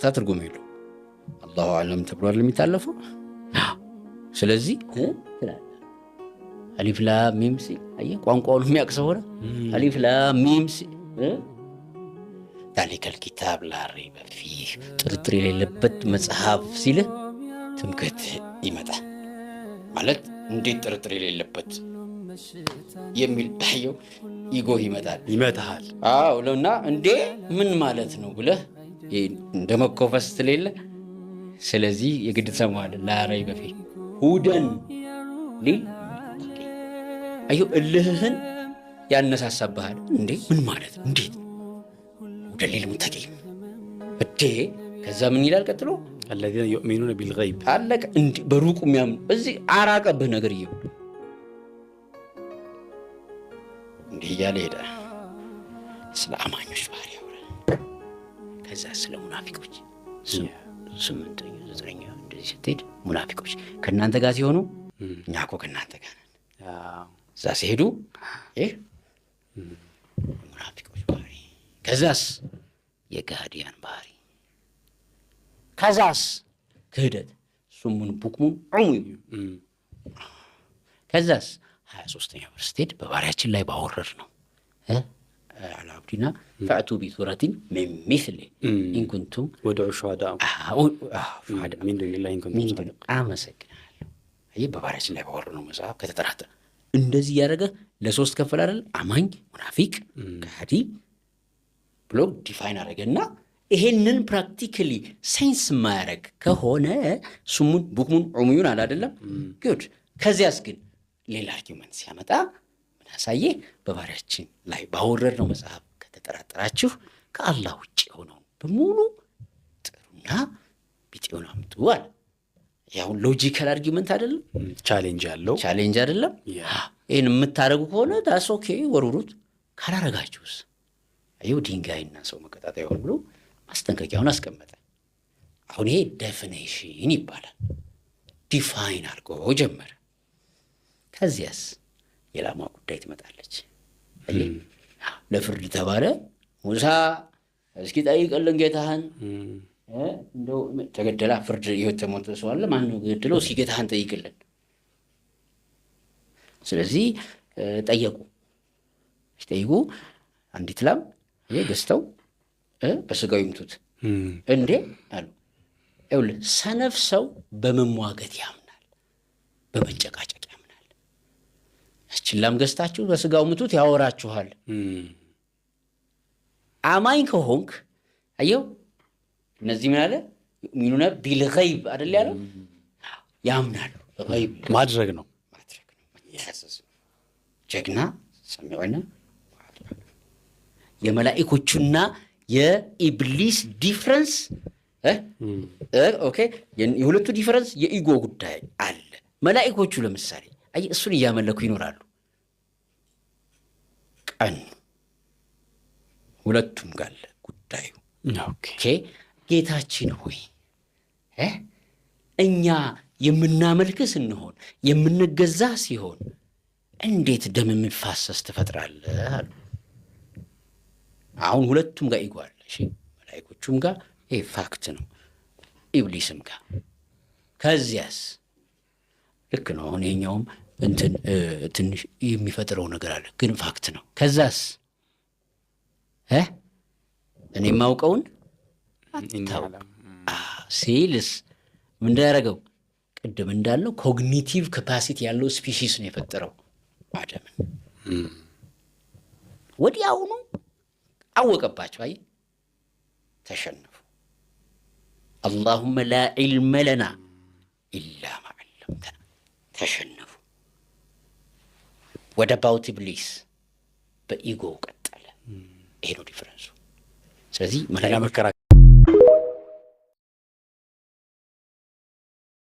ትርጉም የለው አላሁ አለም ተብሏል የሚታለፈው። ስለዚህ አሊፍ ላም ሚም ሲል አየህ ቋንቋውን የሚያውቅ ሰው ሆነ። አሊፍ ላም ሚም ሲል ዛሊከል ኪታብ ላ ረይበ ፊህ ጥርጥር የሌለበት መጽሐፍ ሲልህ ትምክህት ይመጣል ማለት እንዴት ጥርጥር የሌለበት የሚል ታየው ይጎህ ይመጣል። አዎ ለና እንዴ ምን ማለት ነው ብለህ እንደመኮፈስ ስለሌለ ስለዚህ የግድ ተሰማዋለህ። ላ ረይበ ፊህ ሁደን ሊል አዩ እልህህን ያነሳሳብሃል። እንዴ ምን ማለት ነው እንዴት ሁደን ሊል ሙተቂን እዴ ከዛ ምን ይላል ቀጥሎ الذين يؤمنون بالغيب አለቀ። እንዴ በሩቁ የሚያምኑ እዚህ አራቀብህ ነገር ይየው እንዴ እያለ ሄደ። ስለ አማኞች ባህሪ ያወራል። ከዛ ስለ ሙናፊቆች 8ኛ 9ኛ እንደዚህ ስትሄድ ሙናፊቆች ከእናንተ ጋር ሲሆኑ እኛ እኮ ከእናንተ ጋር ነን። እዛ ሲሄዱ ሙናፊቆች ባህሪ፣ ከዛስ የጋዲያን ባህሪ፣ ከዛስ ክህደት ሱሙን ቡክሙን ዑሙይ፣ ከዛስ 23ኛው ስትሄድ በባሪያችን ላይ ባወረድ ነው አላብዲና ፈዕቱ ቢሱረቲን ሚን ሚስሊ ኢን ኩንቱም ወድዑ ሹሃዳአ ሚን ዱኒላሂ ኢን ኩንቱም ሳዲቂን። አመሰግናለሁ። አየህ በባሪያችን ላይ ባወረድ ነው መጽሐፍ ከተጠራጠረ እንደዚህ እያደረገ ለሶስት ከፈል አይደል? አማኝ፣ ሙናፊቅ፣ ከሃዲ ብሎ ዲፋይን አደረገና ይሄንን ፕራክቲካሊ ሳይንስ ማያደርግ ከሆነ ሱሙን ቡክሙን ዑሙዩን አለ አይደለም? ጉድ። ከዚያስ ግን ሌላ አርጊውመንት ሲያመጣ ምን አሳየህ? በባሪያችን ላይ ባወረድ ነው መጽሐፍ ከተጠራጠራችሁ ከአላህ ውጭ የሆነውን በሙሉ ጥሩና ቢጤውን አምጡ አለ። ያው ሎጂካል አርጊውመንት አይደለም፣ ቻሌንጅ አይደለም። ይህን የምታደርጉ ከሆነ ዳስ ኦኬ ወሩሩት። ካላረጋችሁስ አየው ድንጋይና ሰው መቀጣጣይ ይሆን ብሎ ማስጠንቀቂያውን አስቀመጠ። አሁን ይሄ ዴፊኔሽን ይባላል። ዲፋይን አድርጎ ጀመረ። ከዚያስ የላሟ ጉዳይ ትመጣለች። ለፍርድ ተባለ። ሙሳ እስኪ ጠይቅልን ጌታህን። እንደው ተገደላ ፍርድ ህይወት ተሞተ ሰው አለ። ማን ነው ገደለው? እስኪ ጌታህን ጠይቅልን። ስለዚህ ጠየቁ። ሲጠይቁ አንዲት ላም ገዝተው በስጋው ይምቱት እንዴ አሉ። ይኸውልህ ሰነፍ ሰው በመሟገት ያምናል፣ በመጨቃጨቅ ያምናል። ያችን ላም ገዝታችሁ በስጋው ምቱት ያወራችኋል። አማኝ ከሆንክ አየው እነዚህ ምን አለ ሚኑና ቢልገይብ አይደል ያለው? ያምናሉ። ገይብ ማድረግ ነው። ጀግና ሰሚዑና የመላእክቶቹና የኢብሊስ ዲፍረንስ ኦኬ። የሁለቱ ዲፍረንስ የኢጎ ጉዳይ አለ። መላእክቶቹ ለምሳሌ አይ እሱን እያመለኩ ይኖራሉ። ቀን ሁለቱም ጋር ጉዳዩ ኦኬ። ጌታችን ሆይ እኛ የምናመልክ ስንሆን የምንገዛ ሲሆን እንዴት ደም የሚፋሰስ ትፈጥራለህ አሉ። አሁን ሁለቱም ጋር ይጓል። እሺ መላእክቶቹም ጋር ይሄ ፋክት ነው፣ ኢብሊስም ጋር። ከዚያስ ልክ ነው። አሁን ይሄኛውም እንትን ትንሽ የሚፈጥረው ነገር አለ፣ ግን ፋክት ነው። ከዛስ እኔ የማውቀውን አታውቅ ሲልስ ምን እንዳያደረገው ቅድም እንዳለው ኮግኒቲቭ ካፓሲቲ ያለው ስፒሺስ ነው የፈጠረው አደምን። ወዲያውኑ አወቀባቸው። አይ ተሸነፉ። አላሁመ ላ ዒልመ ለና ኢላ ማ ዐለምተና። ተሸነፉ። ወደ ባውት ኢብሊስ በኢጎ ቀጠለ። ይሄ ነው ዲፍረንሱ። ስለዚህ